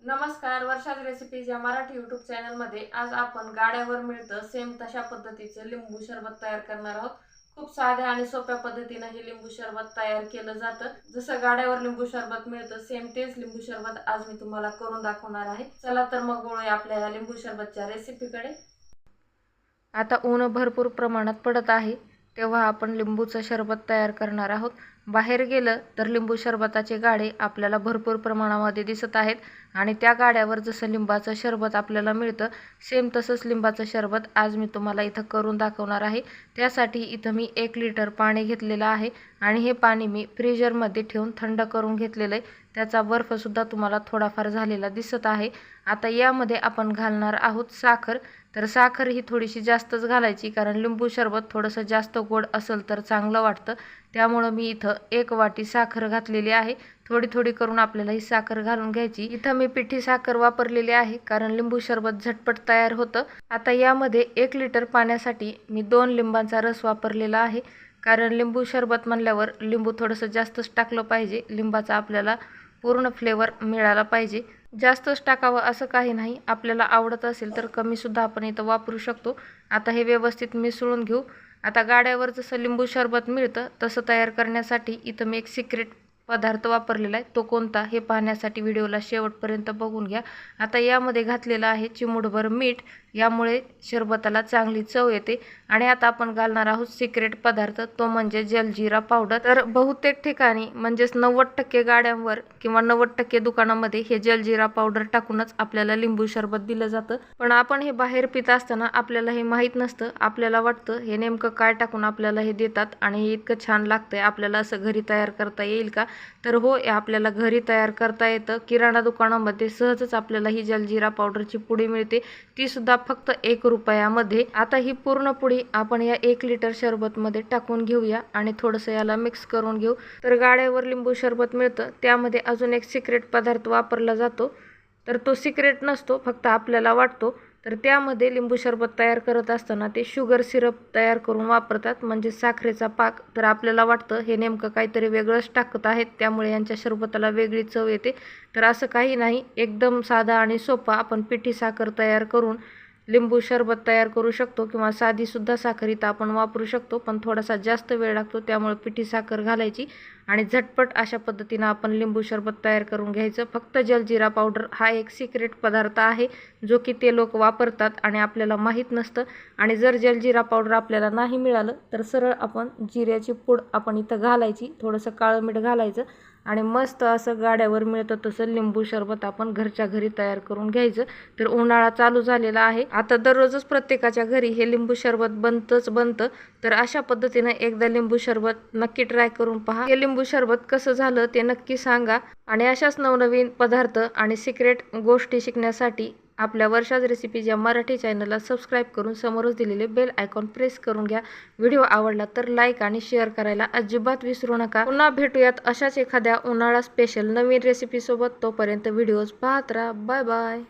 नमस्कार, वर्षाज रेसिपीज या मराठी यूट्यूब चॅनलमध्ये आज आपण गाड्यावर मिळतं सेम तशा पद्धतीचं लिंबू सरबत तयार करणार आहोत। खूप साध्या आणि सोप्या पद्धतीने हे लिंबू सरबत तयार केलं जातं। जसं गाड्यावर लिंबू सरबत मिळतं सेम तेच लिंबू सरबत आज मी तुम्हाला करून दाखवणार आहे। चला तर मग वळूया आपल्या या लिंबू सरबतच्या रेसिपीकडे। आता ऊन भरपूर प्रमाणात पडत आहे, तेव्हा आपण लिंबूचं सरबत तयार करणार आहोत। बाहेर गेलं तर लिंबू सरबताचे गाडे आपल्याला भरपूर प्रमाणामध्ये दिसत आहेत आणि त्या गाड्यावर जसं लिंबाचं सरबत आपल्याला मिळतं सेम तसंच लिंबाचं सरबत आज मी तुम्हाला इथं करून दाखवणार आहे। त्यासाठी इथं मी 1 लिटर पाणी घेतलेलं आहे आणि हे पाणी मी फ्रीजरमध्ये ठेवून थंड करून घेतलेलं आहे। त्याचा बर्फसुद्धा तुम्हाला थोडाफार झालेला दिसत आहे। आता यामध्ये आपण घालणार आहोत साखर। तर साखर ही थोडीशी जास्तच घालायची, कारण लिंबू सरबत थोडंसं जास्त गोड असेल तर चांगलं वाटतं। त्यामुळे मी इथं 1 वाटी साखर घातलेली आहे। थोडी थोडी करून आपल्याला ही साखर घालून घ्यायची। इथं मी पिठी साखर वापरलेली आहे, कारण लिंबू सरबत झटपट तयार होतं। आता यामध्ये 1 लिटर पाण्यासाठी मी 2 लिंबांचा रस वापरलेला आहे, कारण लिंबू सरबत म्हणल्यावर लिंबू थोडंसं जास्तच टाकलं पाहिजे। लिंबाचा आपल्याला पूर्ण फ्लेवर मिळाला पाहिजे। जास्तच टाकावं असं काही नाही, आपल्याला आवडत असेल तर कमी सुद्धा आपण इथं वापरू शकतो। आता हे व्यवस्थित मिसळून घेऊ। आता गाड्यावर जसं लिंबू सरबत मिळतं तसं तयार करण्यासाठी इथं मी एक सिक्रेट पदार्थ वापरलेला आहे। तो कोणता हे पाहण्यासाठी व्हिडिओला शेवटपर्यंत बघून घ्या। आता यामध्ये घातलेलं आहे चिमूटभर मीठ, यामुळे सरबताला चांगली चव येते। आणि आता आपण घालणार आहोत सिक्रेट पदार्थ, तो म्हणजे जलजिरा पावडर। तर बहुतेक ठिकाणी म्हणजेच 90% गाड्यांवर किंवा 90% दुकानामध्ये हे जलजिरा पावडर टाकूनच आपल्याला लिंबू सरबत दिलं जातं। पण आपण हे बाहेर पित असताना आपल्याला हे माहीत नसतं। आपल्याला वाटतं हे नेमकं काय टाकून आपल्याला हे देतात आणि हे इतकं छान लागतंय, आपल्याला असं घरी तयार करता येईल का? तर हो, आपल्याला घरी तयार करता येतं। किराणा दुकानामध्ये सहजच आपल्याला ही जलजिरा पावडरची पुडी मिळते, ती सुद्धा फक्त 1 रुपयामध्ये। आता ही पूर्ण पुडी आपण या 1 लिटर सरबतमध्ये टाकून घेऊया आणि थोडंसं याला मिक्स करून घेऊ। तर गाड्यावर लिंबू सरबत मिळतं त्यामध्ये अजून एक सिक्रेट पदार्थ वापरला जातो, तर तो सिक्रेट नसतो, फक्त आपल्याला वाटतो। तर त्यामध्ये लिंबू सरबत तयार करत असताना ते शुगर सिरप तयार करून वापरतात, म्हणजे साखरेचा पाक। तर आपल्याला वाटतं हे नेमकं काहीतरी वेगळंच टाकत आहेत, त्यामुळे यांच्या सरबताला वेगळी चव येते। तर असं काही नाही, एकदम साधा आणि सोपा आपण पिठी साखर तयार करून लिंबू सरबत तयार करू शकतो, किंवा साधी सुद्धा साखर इथं आपण वापरू शकतो, पण थोडासा जास्त वेळ लागतो। त्यामुळे पिठी साखर घालायची आणि झटपट अशा पद्धतीनं आपण लिंबू सरबत तयार करून घ्यायचं। फक्त जलजिरा पावडर हा एक सिक्रेट पदार्थ आहे, जो की ते लोक वापरतात आणि आपल्याला माहीत नसतं। आणि जर जलजिरा पावडर आपल्याला नाही मिळालं तर सरळ आपण जिऱ्याची पूड आपण इथं घालायची, थोडंसं काळं मीठ घालायचं आणि मस्त असं गाड्यावर मिळतं तसं लिंबू सरबत आपण घरच्या घरी तयार करून घ्यायचं। तर उन्हाळा चालू झालेला आहे, आता दररोजच प्रत्येकाच्या घरी हे लिंबू सरबत बनतं। तर अशा पद्धतीने एकदा लिंबू सरबत नक्की ट्राय करून पहा। हे लिंबू सरबत कसं झालं ते नक्की सांगा। आणि अशाच नवनवीन पदार्थ आणि सिक्रेट गोष्टी शिकण्यासाठी आपल्या वर्षाज रेसिपीज या मराठी चॅनलला सबस्क्राईब करून समोरच दिलेले बेल आयकॉन प्रेस करून घ्या। व्हिडिओ आवडला तर लाईक आणि शेअर करायला अजिबात विसरू नका। पुन्हा भेटूयात अशाच एखाद्या उन्हाळा स्पेशल नवीन रेसिपीसोबत। तोपर्यंत व्हिडिओज पाहत राहा। Bye bye.